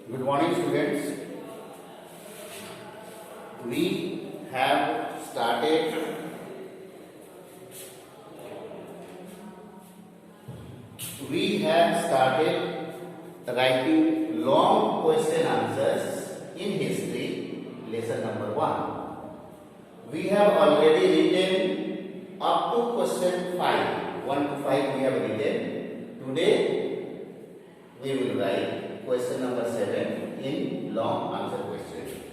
Good morning, students. We have started writing long question answers in history, lesson number 1. We have already written up to question 5. 1 to 5 we have written. Today we will write question number 7 in long answer question.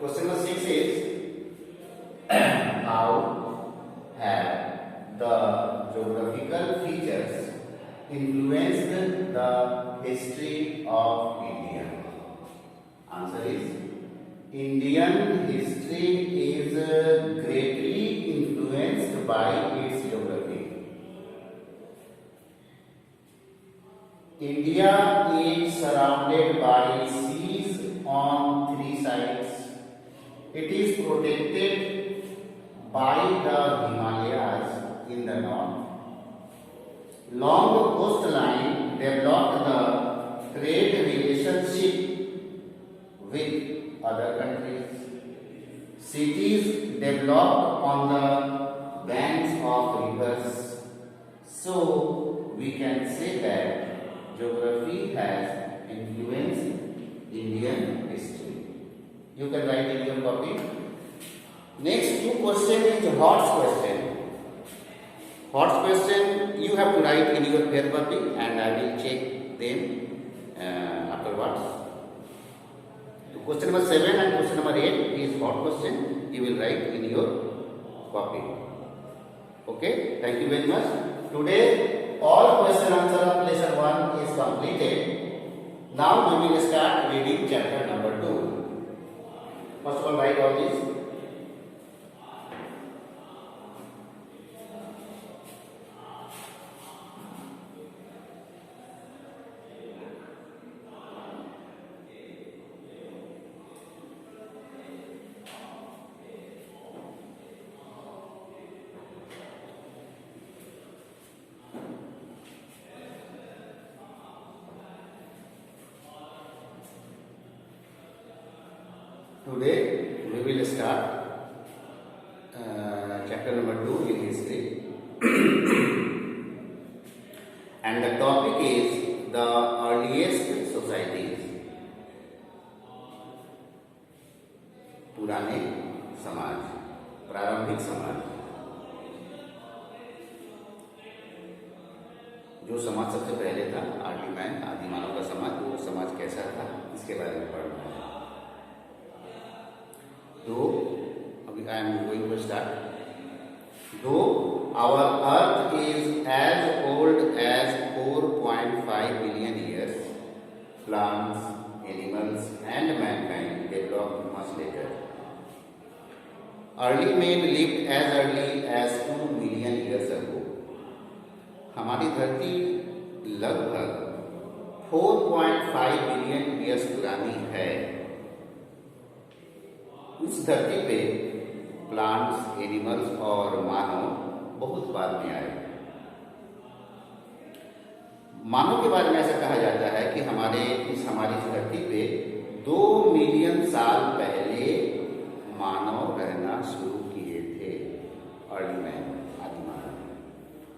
Question number 6 is how have the geographical features influenced the history of India? Answer is Indian history is greatly influenced by its geography. India is surrounded by seas on three sides. It is protected by the Himalayas in the north. Long coastline developed the trade relationship with other countries. Cities developed on the banks of rivers. So we can say that geography has influenced Indian history. You can write in your copy. Next two question is horse question. Horse question you have to write in your pair copy and I will check them afterwards. So question number 7 and question number 8 is hot question. You will write in your copy. Okay, thank you very much. Today all question answer of lesson 1 is completed. Now we will start reading chapter number 2. First of all, write all this. Today we will start chapter number 2 in history and the topic is the earliest societies. पुराने समाज, प्रारंभिक समाज. जो समाज सबसे पहले था, आर्टिमैन, आदि मानव का समाज, वो समाज कैसा था इसके बारे में पढ़ना है. I am going to start. Though our earth is as old as 4.5 billion years, plants, animals and mankind developed much later. Early men lived as early as 2 million years ago. हमारी धरती लगभग 4.5 बिलियन ईयर्स पुरानी है. उस धरती पे plants, animals और मानव बहुत बाद में आए. मानव के बारे में ऐसा कहा जाता है कि हमारी इस धरती पे 2 मिलियन साल पहले मानव रहना शुरू किए थे. अर्ली मैन, आदि मानव.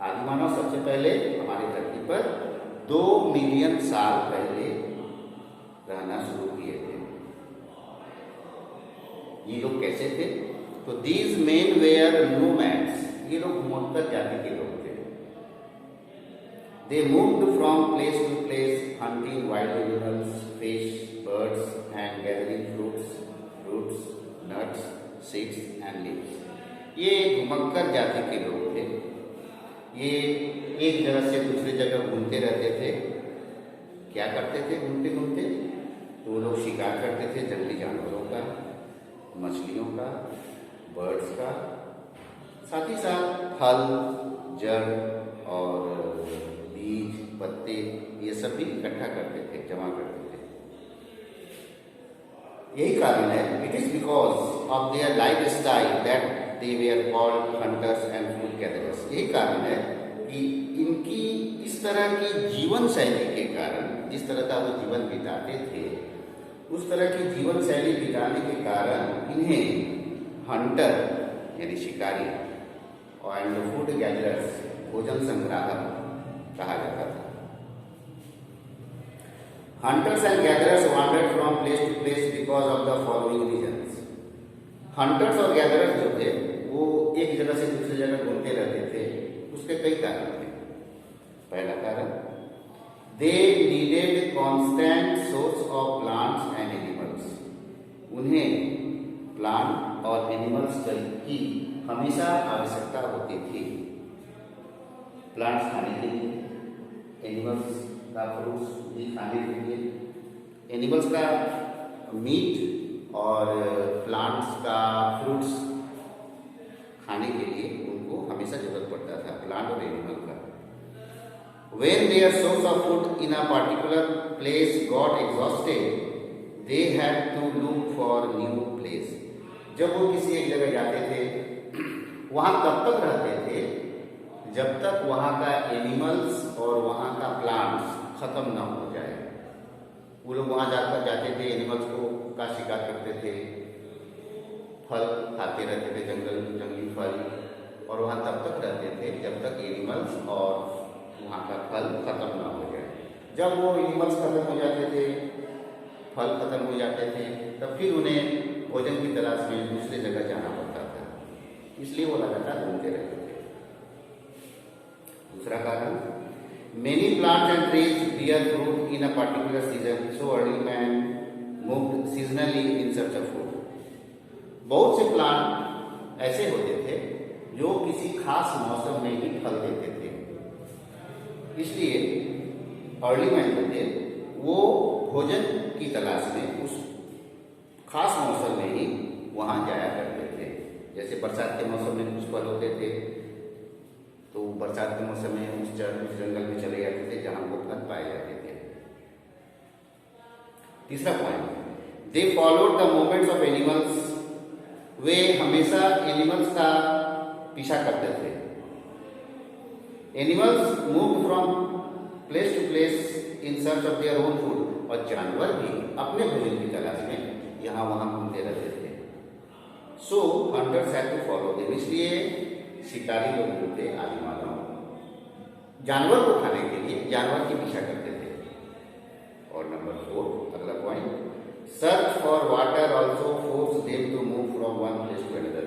आदि मानव सबसे पहले हमारी धरती पर 2 मिलियन साल पहले रहना शुरू किए थे. ये लोग कैसे थे? तो these men were nomads. ये लोग घुमक्कर जाति के लोग थे. They moved from place to place, hunting wild animals, fish, birds, and gathering fruits, roots, nuts, seeds, and leaves. ये घुमक्कर जाति के लोग थे. ये एक जगह से दूसरी जगह घूमते रहते थे. क्या करते थे घूमते घूमते? तो वो लोग शिकार करते थे जंगली जानवरों का, मछलियों का, बर्ड्स का, साथ ही साथ फल, जड़ और बीज, पत्ते, ये सब भी इकट्ठा करते थे, जमा करते थे. यही कारण है, it is because of their life style that they where called hunters and food gatherers. यही कारण है कि इनकी इस तरह की जीवन शैली के कारण, जिस तरह का वो जीवन बिताते थे, उस तरह की जीवन शैली बिताने के कारण इन्हें हंटर यानी शिकारी और फूड गैदरर्स, भोजन संग्राहक कहा जाता था. Hunters and gatherers wandered from place to place because of the following reasons. Hunters और gatherers जो थे वो एक जगह से दूसरी जगह घूमते रहते थे. उसके कई कारण थे. पहला कारण, they needed constant source of plants and animals. उन्हें प्लांट और एनिमल्स की हमेशा आवश्यकता होती थी। प्लांट्स खाने के लिए, एनिमल्स का फ्रूट्स भी खाने के लिए, एनिमल्स का मीट और प्लांट्स का फ्रूट्स खाने के लिए उनको हमेशा जरूरत पड़ता था, प्लांट और एनिमल का। When their source of food in a particular place got exhausted, they had to look for new place. जब वो किसी एक जगह जाते थे, वहाँ तब तक रहते थे जब तक वहाँ का एनिमल्स और वहाँ का प्लांट्स खत्म ना हो जाए। वो लोग वहाँ जाकर जाते थे, एनिमल्स को का शिकार करते थे, फल खाते रहते थे, जंगली फल, और वहाँ तब तक रहते थे जब तक एनिमल्स और वहाँ का फल खत्म ना हो जाए। जब वो एनिमल्स खत्म हो जाते थे, फल खत्म हो जाते थे, तब फिर उन्हें भोजन की तलाश में दूसरी जगह जाना पड़ता था, इसलिए वो लगातार घूमते रहते थे। दूसरा कारण, many plants and trees bear fruit in a particular season, so early man moved seasonally in search of food. बहुत से प्लांट ऐसे होते थे जो किसी खास मौसम में ही फल देते थे, इसलिए अर्ली मैन जो थे वो भोजन की तलाश में उस खास मौसम में ही वहाँ जाया करते थे। जैसे बरसात के मौसम में कुछ फल होते थे तो बरसात के मौसम में उस जंगल में चले जाते थे जहाँ वो फल पाए जाते थे। तीसरा point, they followed the movements of animals. वे हमेशा एनिमल्स का पीछा करते थे। Animals move from place to place in search of their own food, और जानवर भी अपने भोजन की तलाश में यहाँ वहाँ घूमते रहते थे। So hunters had to follow them, इसलिए शिकारी लोग जो थे आदि मानव जानवर को खाने के लिए जानवर के पीछा करते थे। और नंबर 4, अगला point, search for water also force them to move from one place to another.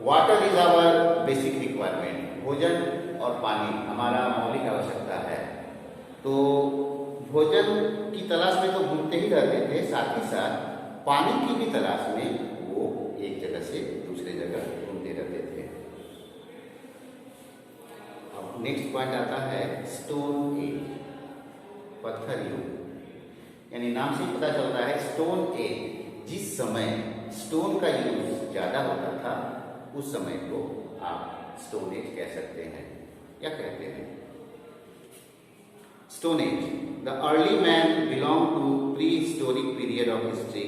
Water is our basic requirement. भोजन और पानी हमारा मौलिक आवश्यकता है, तो भोजन की तलाश में तो घूमते ही रहते थे, साथ ही साथ पानी की भी तलाश में वो एक जगह से दूसरे जगह घूमते रहते थे। अब नेक्स्ट पॉइंट आता है स्टोन एज, पत्थर युग। यानी नाम से पता चलता है स्टोन एज, जिस समय स्टोन का यूज ज्यादा होता था उस समय को आप स्टोन एज कह सकते हैं या कहते हैं। Stone age, the early man belong to prehistoric period of history.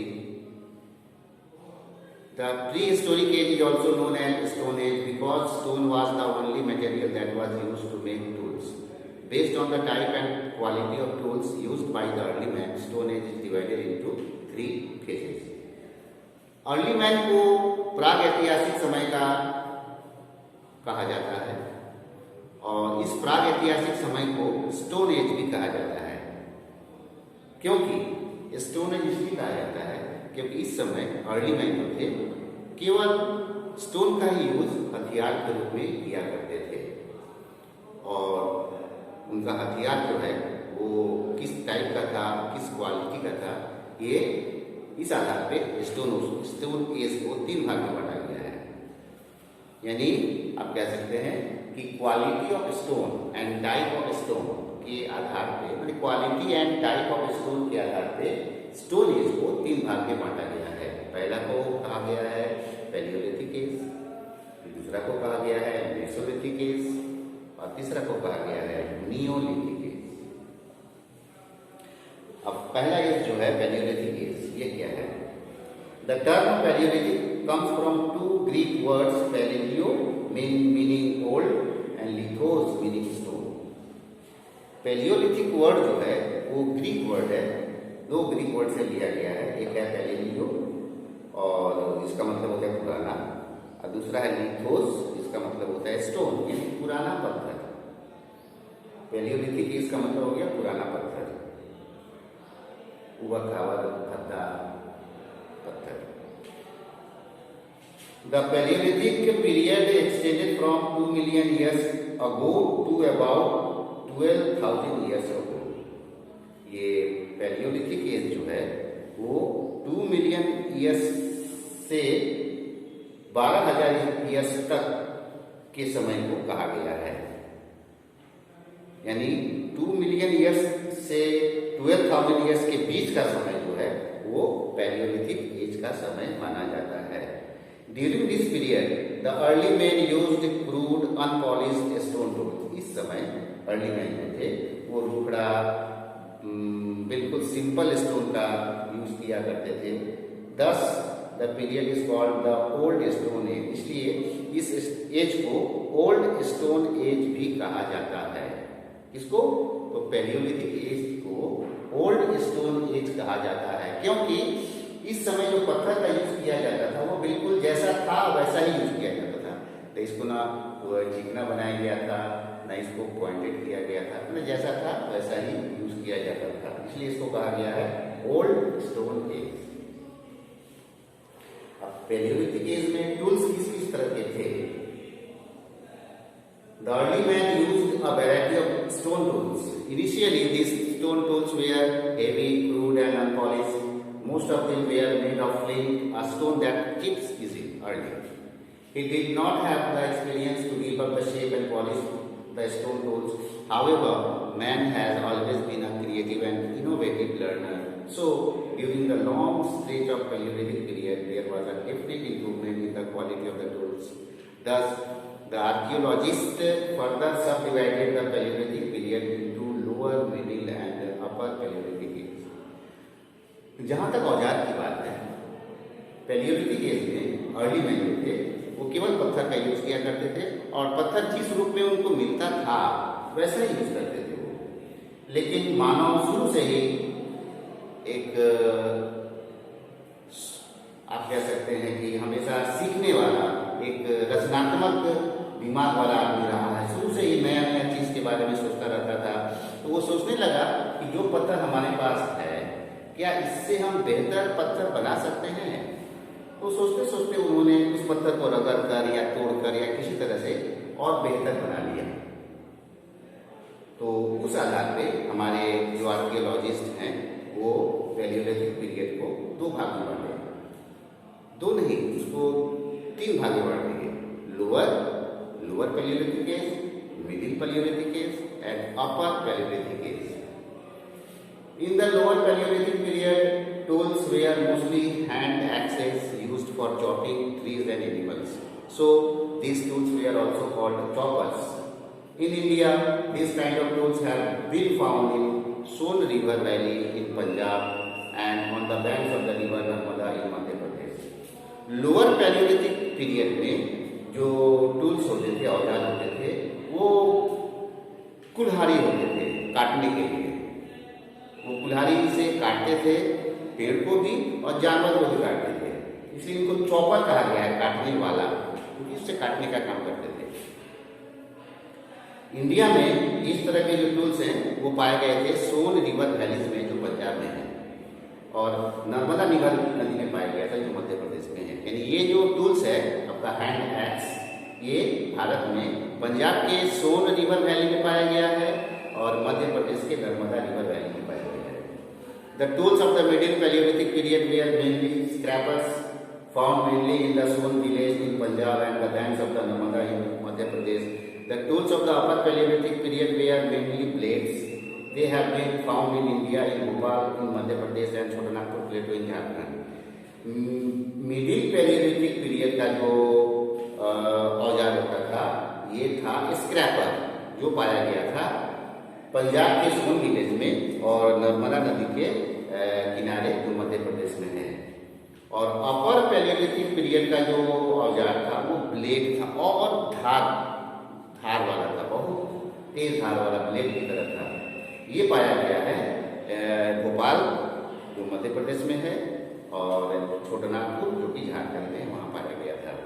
The prehistoric age is also known as stone age because stone was the only material that was use to make tools. Based on the type and quality of tools used by the early man, Stone Age is divided into 3 phases. Early man को प्राग ऐतिहासिक समय का कहा जाता है और इस प्राग ऐतिहासिक समय को स्टोन एज भी कहा जाता है। क्योंकि स्टोन एज इसलिए कहा जाता है क्योंकि इस समय अर्ली मैन जो थे केवल स्टोन का ही यूज हथियार के रूप में किया करते थे, और उनका हथियार जो है वो किस टाइप का था, किस क्वालिटी का था, ये इस आधार पे स्टोन एज को 3 भाग में बांटा गया है। यानी आप कह सकते हैं कि quality of stone and type of stone के आधार पे, मतलब quality and type of stone के आधार पे स्टोन एज को 3 भाग में बांटा गया है। पहला को कहा गया है पैलियोलिथिक एज, दूसरा को कहा गया है मेसोलिथिक एज, और तीसरा को कहा गया है नियोलिथिक एज। अब पहला एज जो है पैलियोलिथिक एज, ये क्या है? The term palaeolithic comes from 2 Greek words, palaeo meaning old and lithos meaning stone. Palaeolithic word जो है वो ग्रीक वर्ड है, 2 ग्रीक वर्ड से लिया गया है। एक है पैलियो और इसका मतलब होता है पुराना, और दूसरा है लिथोस, इसका मतलब होता है स्टोन, यानी पुराना पत्थर। पैलियोलिथिक एज का मतलब हो गया पुराना पत्थर, उबड़ खाबड़ भद्दा पत्थर। The palaeolithic period extended from 2 million years ago to about 12,000 years ago. ये पैलियोलिथिक एज जो है वो 2 मिलियन ईयर्स से 12,000 ईयर्स तक के समय को कहा गया है। यानी 2 मिलियन ईयर्स से 12,000 ईयर्स के बीच का समय जो है वो पैलियोलिथिक एज का समय माना जाता है। During this period the early man used crude unpolished stone tools. इस समय अर्ली मैन जो थे वो रुखड़ा बिल्कुल सिंपल स्टोन का यूज किया करते थे। दस the period is called the old stone age. इसलिए इस एज को ओल्ड स्टोन एज भी कहा जाता है। इसको तो पैलियोलिथिक एज को ओल्ड स्टोन एज कहा जाता है, क्योंकि इस समय जो पत्थर का यूज किया जाता था वो बिल्कुल जैसा था वैसा ही यूज किया जाता था। तो इसको ना चिकना बनाया गया था, ना इसको पॉइंटेड किया गया था, मतलब जैसा था वैसा ही यूज किया जाता था। इसलिए इसको कहा गया है ओल्ड स्टोन एज। अब पैलियोलिथिक एज में टूल्स किस किस तरह के थे? The early man used a variety of stone tools. Initially, these stone tools were heavy, crude, and unpolished. Most of them were made of flint, a stone that chips easily early. He did not have the experience to develop the shape and polish the stone tools. However, man has always been a creative and innovative learner. So, during the long stretch of Paleolithic period, there was a definite improvement in the quality of the tools. Thus, the archaeologists further subdivided the Paleolithic period into lower, middle, and upper Paleolithic age. जहाँ तक औजार की बात है, Palaeolithic as में early man जो थे वो केवल पत्थर का यूज किया करते थे और पत्थर जिस रूप में उनको मिलता था वैसा ही यूज करते थे वो। लेकिन मानव शुरू से ही एक आप कह सकते हैं कि हमेशा सीखने वाला, एक रचनात्मक दिमाग वाला आदमी रहा है। शुरू से ही नया नया चीज के बारे में सोचता रहता था। तो वो सोचने लगा कि जो पत्थर हमारे पास है क्या इससे हम बेहतर पत्थर बना सकते हैं। तो सोचते सोचते उन्होंने उस पत्थर को रगड़ कर या तोड़कर या किसी तरह से और बेहतर बना लिया। तो उस आधार पे हमारे जो आर्कियोलॉजिस्ट हैं वो पैलियोलिथिक पीरियड को 2 भाग में बांटे, 2 नहीं उसको 3 भाग में बांट दिए। Lower palaeolithic age, middle palaeolithic age and upper palaeolithic age. In the lower Paleolithic period, tools were mostly hand axes used for chopping trees and animals. So these tools were also called choppers. In India, these kind of tools have been found in Son River Valley in Punjab and on the banks of the river Narmada in Madhya Pradesh. Lower Paleolithic period में जो tools होते थे, औजार होते थे, वो कुल्हाड़ी होते थे काटने के लिए। वो कुल्हाड़ी से काटते थे पेड़ को भी और जानवर को भी काटते थे, इसलिए इनको चॉपर कहा गया है, काटने वाला, क्योंकि इससे काटने का काम करते थे। इंडिया में इस तरह के जो टूल्स हैं वो पाए गए थे सोन रिवर वैलीज में जो पंजाब में है और नर्मदा रिवर नदी में पाया गया था जो मध्य प्रदेश में है। यानी ये जो टूल्स है आपका हैंड एक्स, ये भारत में पंजाब के सोन रिवर वैली में पाया गया है और मध्य प्रदेश के नर्मदा रिवर वैली में पाया गया है। The tools of the middle Paleolithic period were mainly scrapers, found mainly in the Son village in Punjab and the banks of the Narmada in Madhya Pradesh. The tools of the upper Paleolithic period were mainly blades. They have been found in India in Bhopal in Madhya Pradesh and Chotanagpur Plateau in Jharkhand. Middle Paleolithic period का जो औजार होता था ये था scraper, जो पाया गया था पंजाब के सोन विलेज में और नर्मदा नदी के किनारे जो मध्य प्रदेश में है। और अपर पैलियोलिथिक पीरियड का जो औजार था वो ब्लेड था और धार वाला था, बहुत तेज धार वाला ब्लेड की तरह था। ये पाया गया है भोपाल जो मध्य प्रदेश में है और छोटानागपुर जो कि झारखंड में, वहाँ पाया गया था।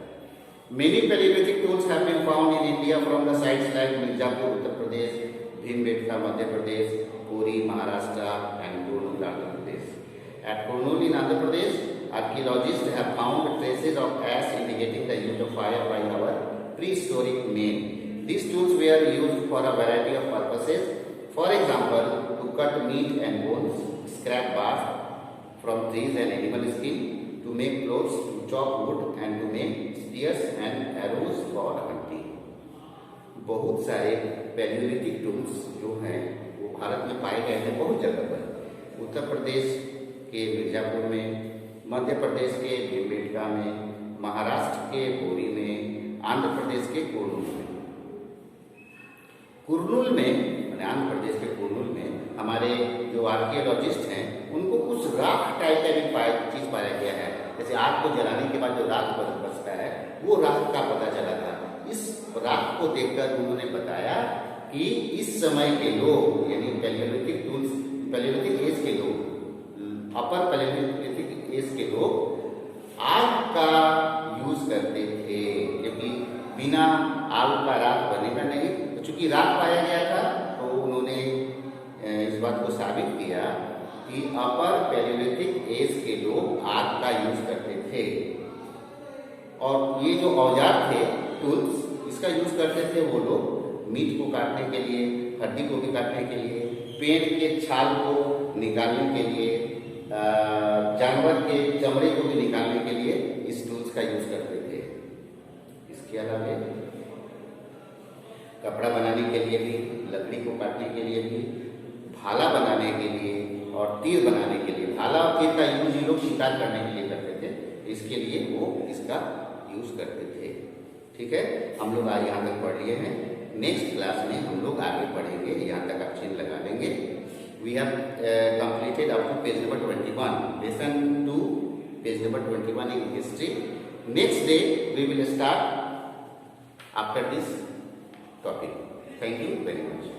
Many Paleolithic tools have been found in India from the sites like Mirzapur, Uttar Pradesh, Bhimbetka, Madhya Pradesh, Puri, Maharashtra, and Kurnool, Andhra Pradesh. At Kurnool in Andhra Pradesh, archaeologists have found traces of ash indicating the use of fire by our prehistoric men. These tools were used for a variety of purposes. For example, to cut meat and bones, scrap bark from trees and animal skin, to make clothes, to chop wood and to make spears and arrows for hunting. बहुत सारे Palaeolithic tools जो हैं वो भारत में पाए गए हैं बहुत जगह पर। उत्तर प्रदेश के मिर्जापुर में, मध्य प्रदेश के भीमबेटका में, महाराष्ट्र के बोरी में, आंध्र प्रदेश के कुर्नूल में। कुर्नूल में आंध्र प्रदेश के कुर्नूल में हमारे जो आर्कियोलॉजिस्ट हैं उनको कुछ राख टाइप का भी चीज पाया गया है। जैसे आग को जलाने के बाद जो राख बचता है वो राख का पता चला था। इस राख को देखकर उन्होंने बताया कि इस समय के लोग यानी पैलियोलिथिक टूल्स, पैलियोलिथिक एज के लोग, अपर पैलियोलिथिक एज के लोग आग का यूज करते थे, क्योंकि बिना आग का राख बनेगा नहीं। तो चूंकि राख पाया गया था तो उन्होंने इस बात को साबित किया कि अपर पैलियोलिथिक एज के लोग आग का यूज करते थे। और ये जो औजार थे, टूल्स, इसका यूज करते थे वो लोग मीट को काटने के लिए, हड्डी को भी काटने के लिए, पेड़ के छाल को निकालने के लिए, जानवर के चमड़े को भी निकालने के लिए इस टूल्स का यूज करते थे। इसके अलावा कपड़ा बनाने के लिए भी, लकड़ी को काटने के लिए भी, भाला बनाने के लिए और तीर बनाने के लिए, भाला और तीर का यूज ये लोग शिकार करने के लिए करते थे, इसके लिए वो इसका यूज करते थे। ठीक है, हम लोग आज यहाँ तक पढ़ लिए हैं। नेक्स्ट क्लास में हम लोग आगे पढ़ेंगे, यहाँ तक आप चिन्ह लगा लेंगे। We have completed up to page number 21, lesson 2, page number 21 in history. Next day we will start after this topic. Thank you very much.